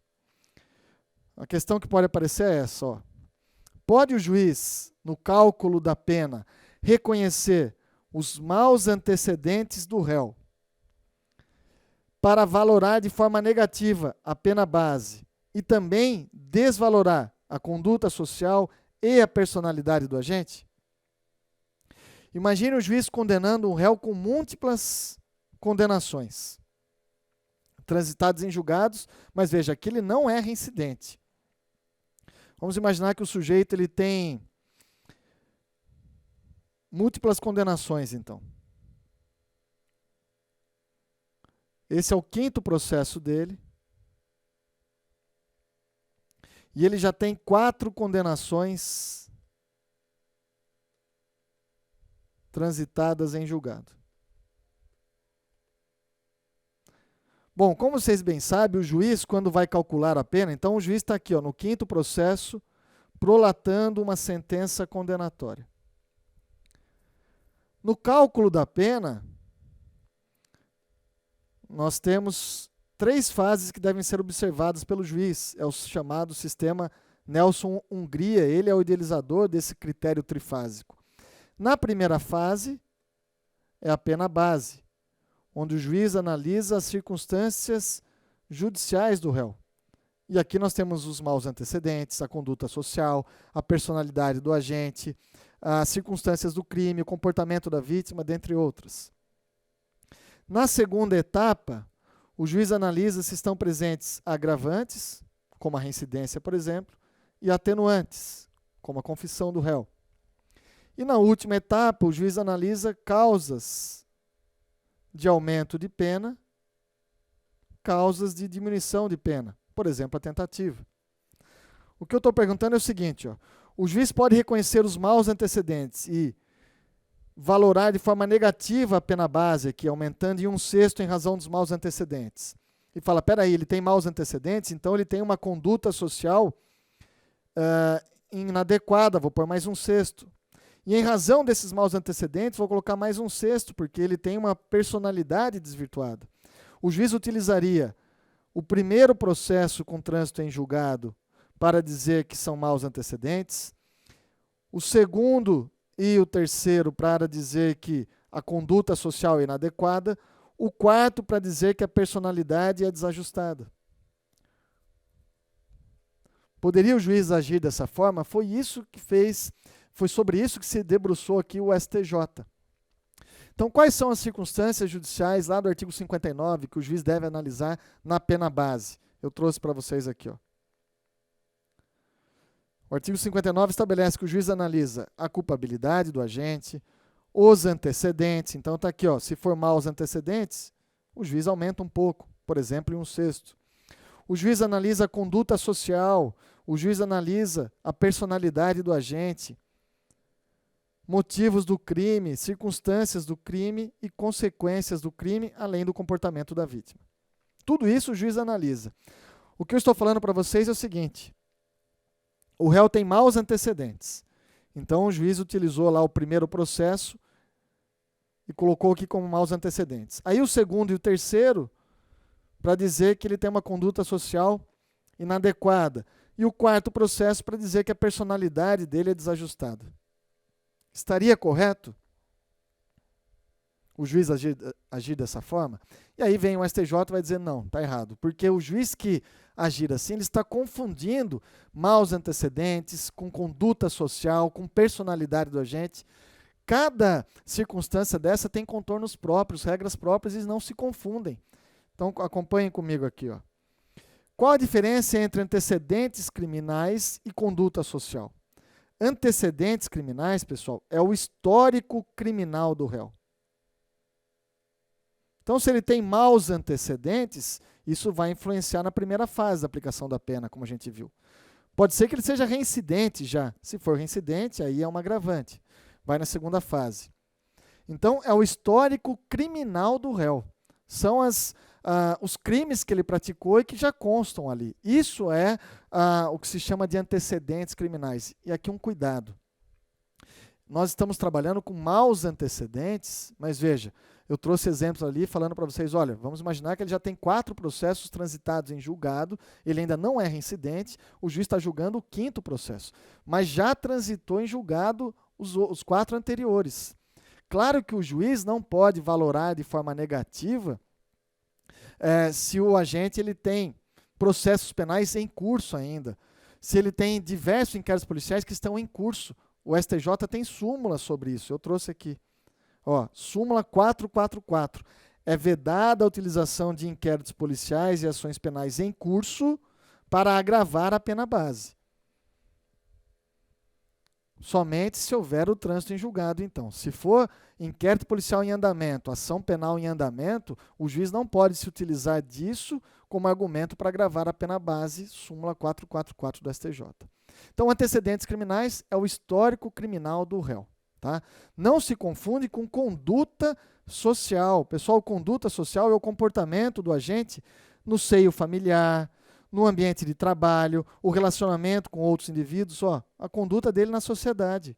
A questão que pode aparecer é essa, ó. Pode o juiz, no cálculo da pena, reconhecer os maus antecedentes do réu para valorar de forma negativa a pena base e também desvalorar a conduta social e a personalidade do agente? Imagine o juiz condenando um réu com múltiplas condenações, transitadas em julgados, mas veja, que ele não é reincidente. Vamos imaginar que o sujeito ele tem múltiplas condenações, então. Esse é o 5º processo dele. E ele já tem 4 condenações transitadas em julgado. Bom, como vocês bem sabem, o juiz, quando vai calcular a pena, então o juiz está aqui, ó, no 5º processo, prolatando uma sentença condenatória. No cálculo da pena, nós temos 3 fases que devem ser observadas pelo juiz. É o chamado sistema Nelson-Hungria. Ele é o idealizador desse critério trifásico. Na primeira fase, é a pena base, onde o juiz analisa as circunstâncias judiciais do réu. E aqui nós temos os maus antecedentes, a conduta social, a personalidade do agente, as circunstâncias do crime, o comportamento da vítima, dentre outras. Na segunda etapa, o juiz analisa se estão presentes agravantes, como a reincidência, por exemplo, e atenuantes, como a confissão do réu. E na última etapa, o juiz analisa causas de aumento de pena, causas de diminuição de pena, por exemplo, a tentativa. O que eu estou perguntando é o seguinte, o juiz pode reconhecer os maus antecedentes e valorar de forma negativa a pena base, aqui, aumentando em 1/6 em razão dos maus antecedentes. E fala, peraí, ele tem maus antecedentes, então ele tem uma conduta social inadequada, vou pôr mais 1/6. E em razão desses maus antecedentes, vou colocar mais 1/6, porque ele tem uma personalidade desvirtuada. O juiz utilizaria o primeiro processo com trânsito em julgado para dizer que são maus antecedentes, o segundo e o terceiro para dizer que a conduta social é inadequada, o quarto para dizer que a personalidade é desajustada. Poderia o juiz agir dessa forma? Foi sobre isso que se debruçou aqui o STJ. Então, quais são as circunstâncias judiciais lá do artigo 59 que o juiz deve analisar na pena base? Eu trouxe para vocês aqui. O artigo 59 estabelece que o juiz analisa a culpabilidade do agente, os antecedentes. Então, está aqui, se for maus antecedentes, o juiz aumenta um pouco, por exemplo, em 1/6. O juiz analisa a conduta social, o juiz analisa a personalidade do agente, motivos do crime, circunstâncias do crime e consequências do crime, além do comportamento da vítima. Tudo isso o juiz analisa. O que eu estou falando para vocês é o seguinte: o réu tem maus antecedentes. Então o juiz utilizou lá o primeiro processo e colocou aqui como maus antecedentes. Aí o segundo e o terceiro para dizer que ele tem uma conduta social inadequada. E o quarto processo para dizer que a personalidade dele é desajustada. Estaria correto o juiz agir dessa forma? E aí vem o STJ e vai dizer, não, está errado. Porque o juiz que agir assim, ele está confundindo maus antecedentes com conduta social, com personalidade do agente. Cada circunstância dessa tem contornos próprios, regras próprias, e não se confundem. Então, acompanhem comigo aqui. Qual a diferença entre antecedentes criminais e conduta social? Antecedentes criminais, pessoal, é o histórico criminal do réu. Então, se ele tem maus antecedentes, isso vai influenciar na primeira fase da aplicação da pena, como a gente viu. Pode ser que ele seja reincidente já. Se for reincidente, aí é um agravante. Vai na segunda fase. Então, é o histórico criminal do réu. São os crimes que ele praticou e que já constam ali. Isso é o que se chama de antecedentes criminais. E aqui um cuidado. Nós estamos trabalhando com maus antecedentes, mas veja, eu trouxe exemplos ali falando para vocês, olha, vamos imaginar que ele já tem 4 processos transitados em julgado, ele ainda não é reincidente, o juiz está julgando o 5º processo, mas já transitou em julgado os 4 anteriores. Claro que o juiz não pode valorar de forma negativa se o agente ele tem processos penais em curso ainda, se ele tem diversos inquéritos policiais que estão em curso. O STJ tem súmula sobre isso, eu trouxe aqui. Súmula 444. É vedada a utilização de inquéritos policiais e ações penais em curso para agravar a pena base. Somente se houver o trânsito em julgado, então. Se for inquérito policial em andamento, ação penal em andamento, o juiz não pode se utilizar disso como argumento para agravar a pena base, súmula 444 do STJ. Então, antecedentes criminais é o histórico criminal do réu. Tá? Não se confunde com conduta social. Pessoal, conduta social é o comportamento do agente no seio familiar, no ambiente de trabalho, o relacionamento com outros indivíduos, a conduta dele na sociedade.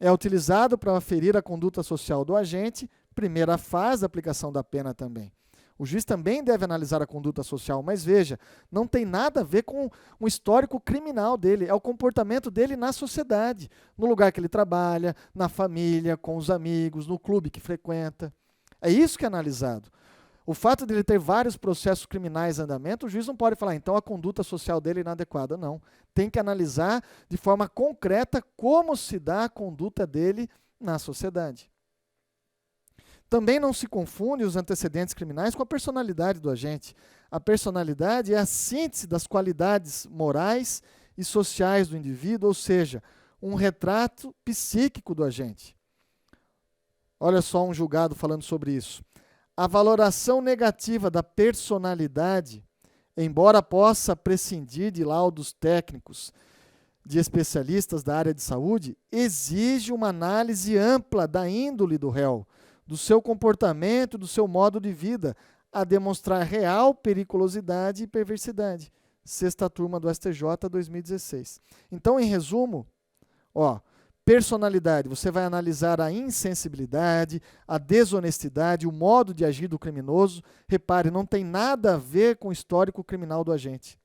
é utilizado para aferir a conduta social do agente, primeira fase da aplicação da pena também. O juiz também deve analisar a conduta social, mas veja, não tem nada a ver com o histórico criminal dele, é o comportamento dele na sociedade, no lugar que ele trabalha, na família, com os amigos, no clube que frequenta. É isso que é analisado. O fato de ele ter vários processos criminais em andamento, o juiz não pode falar, então a conduta social dele é inadequada, não. Tem que analisar de forma concreta como se dá a conduta dele na sociedade. Também não se confunde os antecedentes criminais com a personalidade do agente. A personalidade é a síntese das qualidades morais e sociais do indivíduo, ou seja, um retrato psíquico do agente. Olha só um julgado falando sobre isso. A valoração negativa da personalidade, embora possa prescindir de laudos técnicos de especialistas da área de saúde, exige uma análise ampla da índole do réu, do seu comportamento, do seu modo de vida, a demonstrar real periculosidade e perversidade. Sexta turma do STJ 2016. Então, em resumo, personalidade, você vai analisar a insensibilidade, a desonestidade, o modo de agir do criminoso. Repare, não tem nada a ver com o histórico criminal do agente.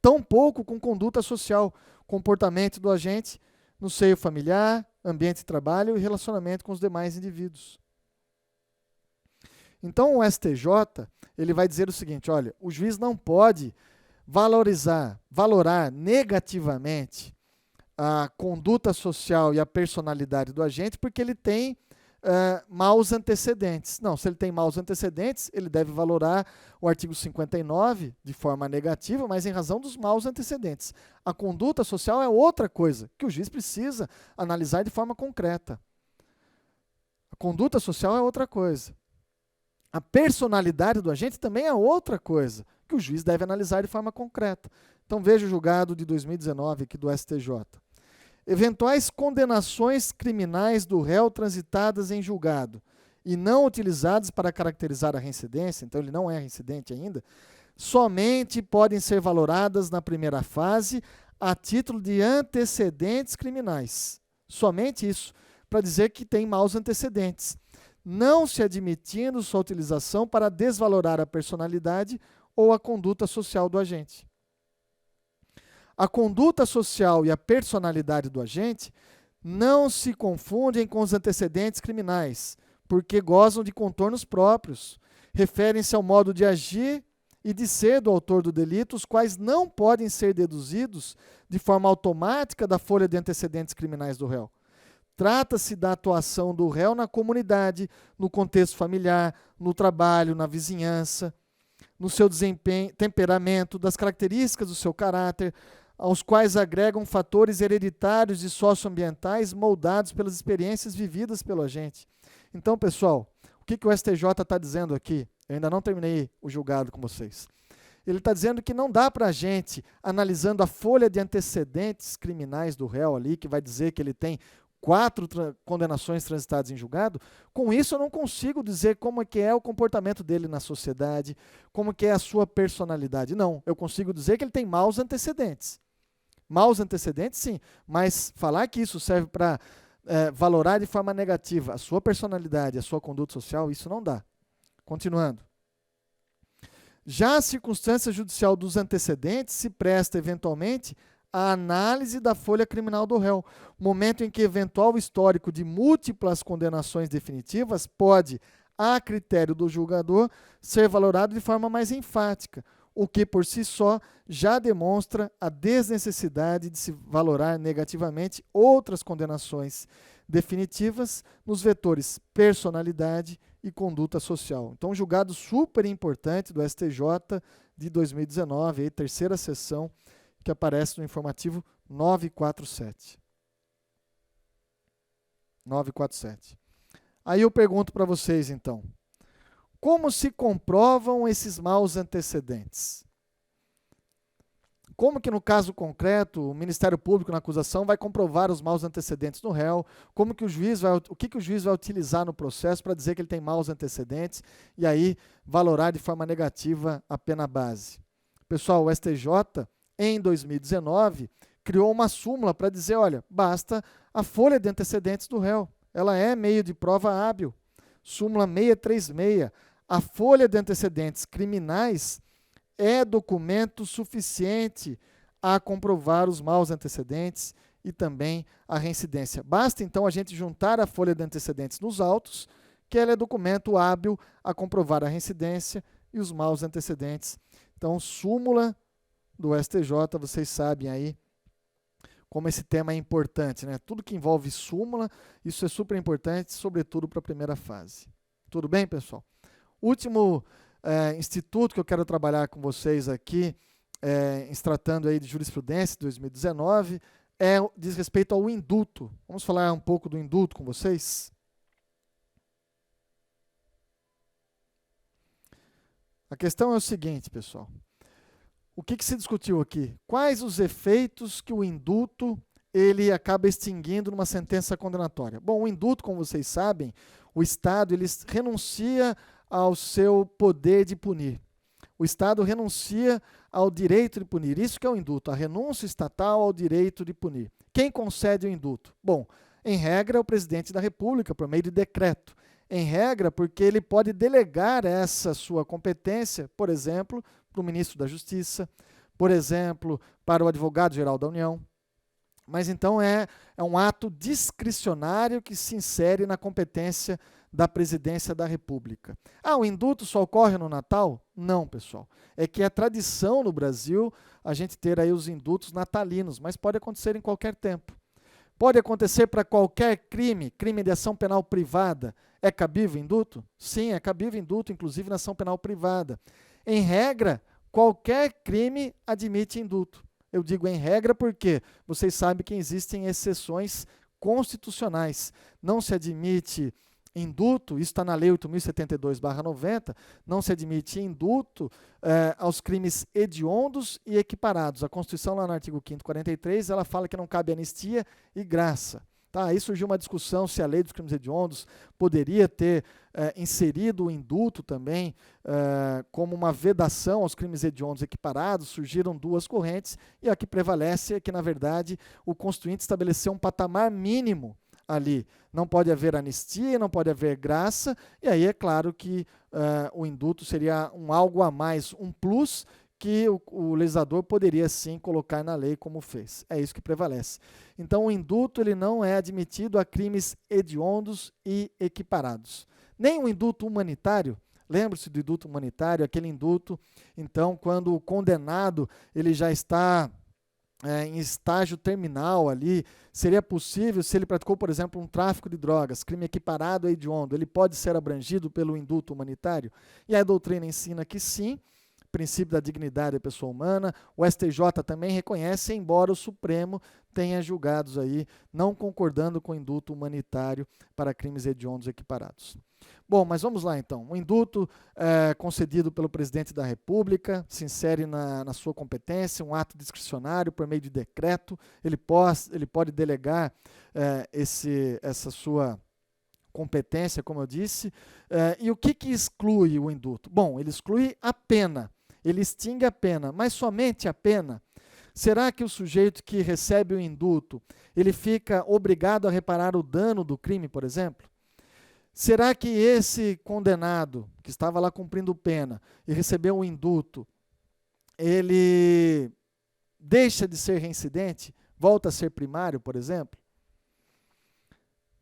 Tampouco com conduta social, comportamento do agente no seio familiar, ambiente de trabalho e relacionamento com os demais indivíduos. Então, o STJ, ele vai dizer o seguinte, olha, o juiz não pode valorar negativamente a conduta social e a personalidade do agente porque ele tem maus antecedentes. Não, se ele tem maus antecedentes, ele deve valorar o artigo 59 de forma negativa, mas em razão dos maus antecedentes. A conduta social é outra coisa, que o juiz precisa analisar de forma concreta. A conduta social é outra coisa. A personalidade do agente também é outra coisa, que o juiz deve analisar de forma concreta. Então veja o julgado de 2019 aqui do STJ. Eventuais condenações criminais do réu transitadas em julgado e não utilizadas para caracterizar a reincidência, então ele não é reincidente ainda, somente podem ser valoradas na primeira fase a título de antecedentes criminais. Somente isso, para dizer que tem maus antecedentes, não se admitindo sua utilização para desvalorar a personalidade ou a conduta social do agente. A conduta social e a personalidade do agente não se confundem com os antecedentes criminais, porque gozam de contornos próprios, referem-se ao modo de agir e de ser do autor do delito, os quais não podem ser deduzidos de forma automática da folha de antecedentes criminais do réu. Trata-se da atuação do réu na comunidade, no contexto familiar, no trabalho, na vizinhança, no seu desempenho, temperamento, das características do seu caráter, aos quais agregam fatores hereditários e socioambientais moldados pelas experiências vividas pelo agente. Então, pessoal, o que o STJ está dizendo aqui? Eu ainda não terminei o julgado com vocês. Ele está dizendo que não dá para a gente, analisando a folha de antecedentes criminais do réu ali, que vai dizer que ele tem 4 condenações transitadas em julgado, com isso eu não consigo dizer como é que é o comportamento dele na sociedade, como que é a sua personalidade. Não, eu consigo dizer que ele tem maus antecedentes. Maus antecedentes, sim, mas falar que isso serve para valorar de forma negativa a sua personalidade, a sua conduta social, isso não dá. Continuando. Já a circunstância judicial dos antecedentes se presta, eventualmente, à análise da folha criminal do réu, momento em que eventual histórico de múltiplas condenações definitivas pode, a critério do julgador, ser valorado de forma mais enfática, o que por si só já demonstra a desnecessidade de se valorar negativamente outras condenações definitivas nos vetores personalidade e conduta social. Então, um julgado super importante do STJ de 2019, aí, terceira sessão, que aparece no informativo 947. 947. Aí eu pergunto para vocês, então, como se comprovam esses maus antecedentes? Como que no caso concreto, o Ministério Público na acusação vai comprovar os maus antecedentes no réu? Como que o juiz o que o juiz vai utilizar no processo para dizer que ele tem maus antecedentes e aí valorar de forma negativa a pena base? Pessoal, o STJ, em 2019, criou uma súmula para dizer, olha, basta a folha de antecedentes do réu. Ela é meio de prova hábil. Súmula 636. A folha de antecedentes criminais é documento suficiente a comprovar os maus antecedentes e também a reincidência. Basta, então, a gente juntar a folha de antecedentes nos autos, que ela é documento hábil a comprovar a reincidência e os maus antecedentes. Então, súmula do STJ, vocês sabem aí como esse tema é importante, né? Tudo que envolve súmula, isso é super importante, sobretudo para a primeira fase. Tudo bem, pessoal? Último instituto que eu quero trabalhar com vocês aqui, se tratando aí de jurisprudência 2019, diz respeito ao induto. Vamos falar um pouco do induto com vocês? A questão é o seguinte, pessoal. O que se discutiu aqui? Quais os efeitos que o induto ele acaba extinguindo numa sentença condenatória? Bom, o induto, como vocês sabem, o Estado ele renuncia ao seu poder de punir. O Estado renuncia ao direito de punir. Isso que é o induto, a renúncia estatal ao direito de punir. Quem concede o induto? Bom, em regra, é o presidente da República, por meio de decreto. Em regra, porque ele pode delegar essa sua competência, por exemplo, para o ministro da Justiça, por exemplo, para o advogado-geral da União. Mas então é um ato discricionário que se insere na competência da presidência da República. O induto só ocorre no Natal? Não, pessoal. É que é tradição no Brasil a gente ter aí os indutos natalinos, mas pode acontecer em qualquer tempo. Pode acontecer para qualquer crime, crime de ação penal privada. É cabível induto? Sim, é cabível induto, inclusive na ação penal privada. Em regra, qualquer crime admite induto. Eu digo em regra porque vocês sabem que existem exceções constitucionais. Não se admite induto, isso está na Lei 8.072/90, não se admite induto aos crimes hediondos e equiparados. A Constituição, lá no artigo 5º, 43, ela fala que não cabe anistia e graça. Tá? Aí surgiu uma discussão se a lei dos crimes hediondos poderia ter inserido o induto também como uma vedação aos crimes hediondos equiparados. Surgiram duas correntes e a que prevalece é que, na verdade, o Constituinte estabeleceu um patamar mínimo ali. Não pode haver anistia, não pode haver graça, e aí é claro que o induto seria um algo a mais, um plus, que o legislador poderia sim colocar na lei como fez. É isso que prevalece. Então o induto ele não é admitido a crimes hediondos e equiparados. Nem o induto humanitário, lembre-se do induto humanitário, aquele induto, então, quando o condenado ele já está em estágio terminal ali, seria possível, se ele praticou, por exemplo, um tráfico de drogas, crime equiparado a hediondo, ele pode ser abrangido pelo induto humanitário? E a doutrina ensina que sim, princípio da dignidade da pessoa humana. O STJ também reconhece, embora o Supremo tenha julgados aí, não concordando com o induto humanitário para crimes hediondos equiparados. Bom, mas vamos lá então. O induto concedido pelo presidente da República se insere na sua competência, um ato discricionário por meio de decreto. Ele pode delegar essa sua competência, como eu disse. E o que exclui o induto? Bom, ele exclui a pena. Ele extingue a pena, mas somente a pena. Será que o sujeito que recebe o induto, ele fica obrigado a reparar o dano do crime, por exemplo? Será que esse condenado, que estava lá cumprindo pena e recebeu um induto, ele deixa de ser reincidente, volta a ser primário, por exemplo?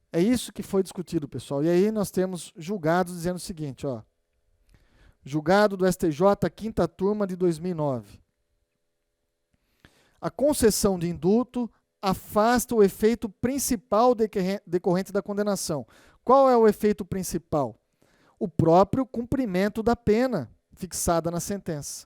É isso que foi discutido, pessoal. E aí nós temos julgados dizendo o seguinte, ó. Julgado do STJ, 5ª turma de 2009. A concessão de induto afasta o efeito principal decorrente da condenação. Qual é o efeito principal? O próprio cumprimento da pena fixada na sentença.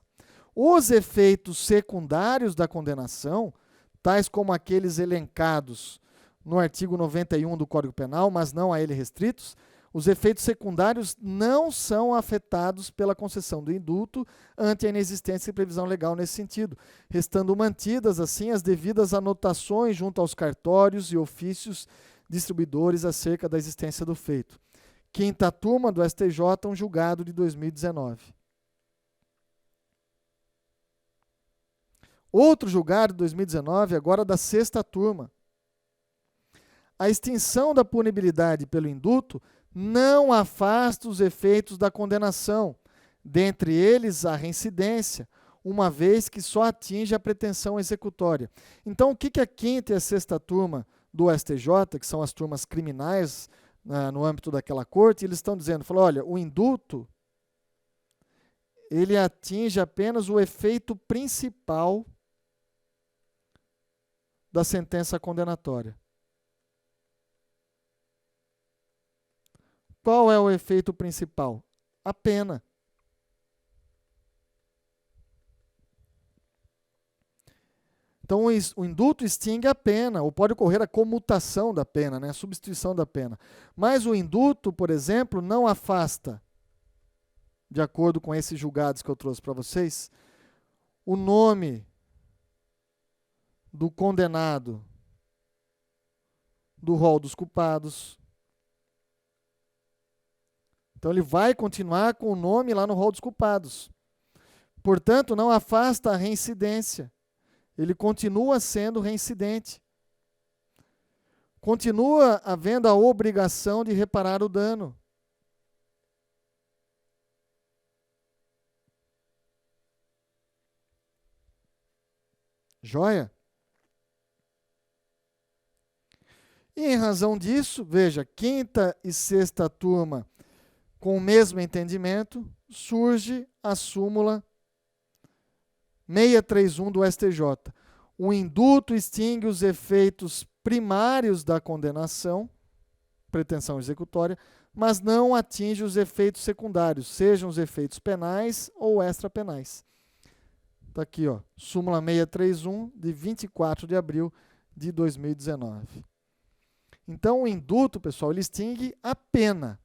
Os efeitos secundários da condenação, tais como aqueles elencados no artigo 91 do Código Penal, mas não a ele restritos, os efeitos secundários não são afetados pela concessão do induto ante a inexistência de previsão legal nesse sentido, restando mantidas, assim, as devidas anotações junto aos cartórios e ofícios distribuidores acerca da existência do feito. 5ª turma do STJ, um julgado de 2019. Outro julgado de 2019, agora da 6ª turma. A extinção da punibilidade pelo indulto não afasta os efeitos da condenação, dentre eles a reincidência, uma vez que só atinge a pretensão executória. Então, o que a quinta e a sexta turma do STJ, que são as turmas criminais no âmbito daquela corte, eles estão dizendo, olha, o indulto, ele atinge apenas o efeito principal da sentença condenatória. Qual é o efeito principal? A pena. Então, o indulto extingue a pena, ou pode ocorrer a comutação da pena, né, a substituição da pena. Mas o indulto, por exemplo, não afasta, de acordo com esses julgados que eu trouxe para vocês, o nome do condenado do rol dos culpados. Então, ele vai continuar com o nome lá no rol dos culpados. Portanto, não afasta a reincidência. Ele continua sendo reincidente. Continua havendo a obrigação de reparar o dano. Joia? E em razão disso, veja, quinta e sexta turma, com o mesmo entendimento, surge a súmula 631 do STJ. O indulto extingue os efeitos primários da condenação, pretensão executória, mas não atinge os efeitos secundários, sejam os efeitos penais ou extrapenais. Está aqui, ó, súmula 631, de 24 de abril de 2019. Então, o indulto, pessoal, ele extingue a pena.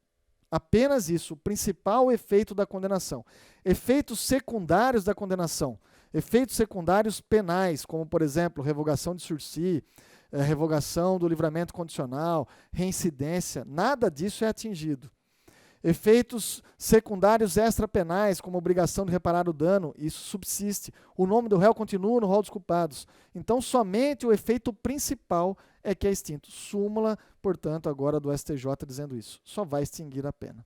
Apenas isso, o principal efeito da condenação. Efeitos secundários da condenação. Efeitos secundários penais, como, por exemplo, revogação de sursi, revogação do livramento condicional, reincidência, nada disso é atingido. Efeitos secundários extrapenais, como obrigação de reparar o dano, isso subsiste. O nome do réu continua no rol dos culpados. Então, somente o efeito principal é que é extinto. Súmula, portanto, agora do STJ dizendo isso. Só vai extinguir a pena.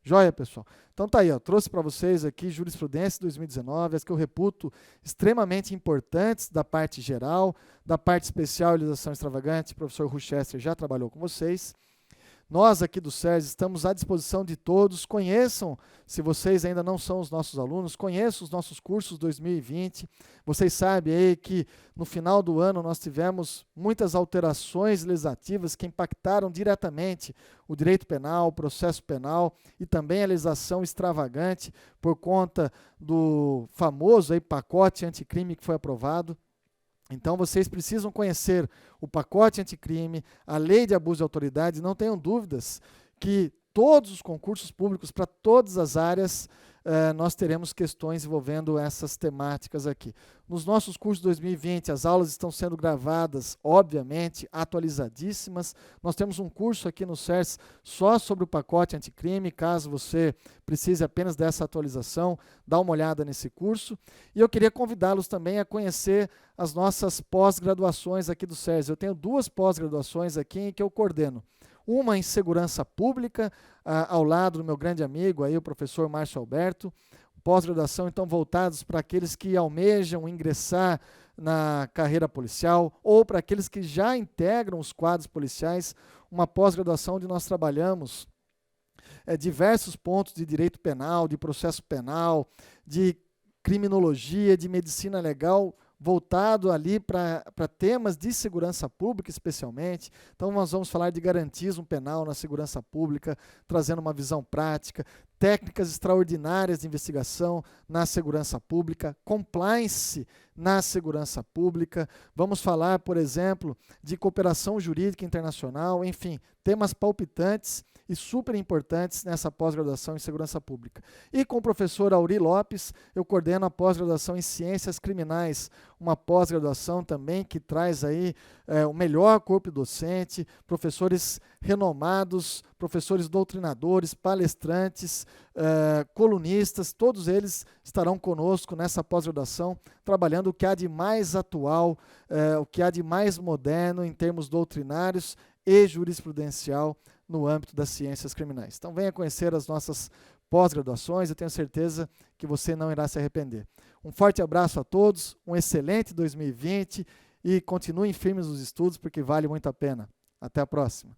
Joia, pessoal? Então tá aí, ó, trouxe para vocês aqui Jurisprudência 2019, as que eu reputo extremamente importantes da parte geral, da parte especial, legislação extravagante, o professor Ruchester já trabalhou com vocês. Nós aqui do SERS estamos à disposição de todos, conheçam, se vocês ainda não são os nossos alunos, conheçam os nossos cursos 2020. Vocês sabem aí que no final do ano nós tivemos muitas alterações legislativas que impactaram diretamente o direito penal, o processo penal e também a legislação extravagante por conta do famoso aí pacote anticrime que foi aprovado. Então, vocês precisam conhecer o pacote anticrime, a lei de abuso de autoridade. Não tenham dúvidas que todos os concursos públicos, para todas as áreas, nós teremos questões envolvendo essas temáticas aqui. Nos nossos cursos 2020, as aulas estão sendo gravadas, obviamente, atualizadíssimas. Nós temos um curso aqui no SERS só sobre o pacote anticrime, caso você precise apenas dessa atualização, dá uma olhada nesse curso. E eu queria convidá-los também a conhecer as nossas pós-graduações aqui do SERS. Eu tenho 2 pós-graduações aqui em que eu coordeno. Uma em segurança pública, ao lado do meu grande amigo, aí, o professor Márcio Alberto. Pós-graduação, então, voltados para aqueles que almejam ingressar na carreira policial ou para aqueles que já integram os quadros policiais. Uma pós-graduação onde nós trabalhamos diversos pontos de direito penal, de processo penal, de criminologia, de medicina legal, voltado ali para temas de segurança pública, especialmente. Então, nós vamos falar de garantismo penal na segurança pública, trazendo uma visão prática, técnicas extraordinárias de investigação na segurança pública, compliance na segurança pública. Vamos falar, por exemplo, de cooperação jurídica internacional, enfim, temas palpitantes e super importantes nessa pós-graduação em segurança pública. E com o professor Auri Lopes, eu coordeno a pós-graduação em ciências criminais, uma pós-graduação também que traz aí o melhor corpo docente, professores renomados, professores doutrinadores, palestrantes, colunistas, todos eles estarão conosco nessa pós-graduação, trabalhando o que há de mais atual, o que há de mais moderno em termos doutrinários e jurisprudencial no âmbito das ciências criminais. Então venha conhecer as nossas pós-graduações, eu tenho certeza que você não irá se arrepender. Um forte abraço a todos, um excelente 2020 e continuem firmes nos estudos porque vale muito a pena. Até a próxima.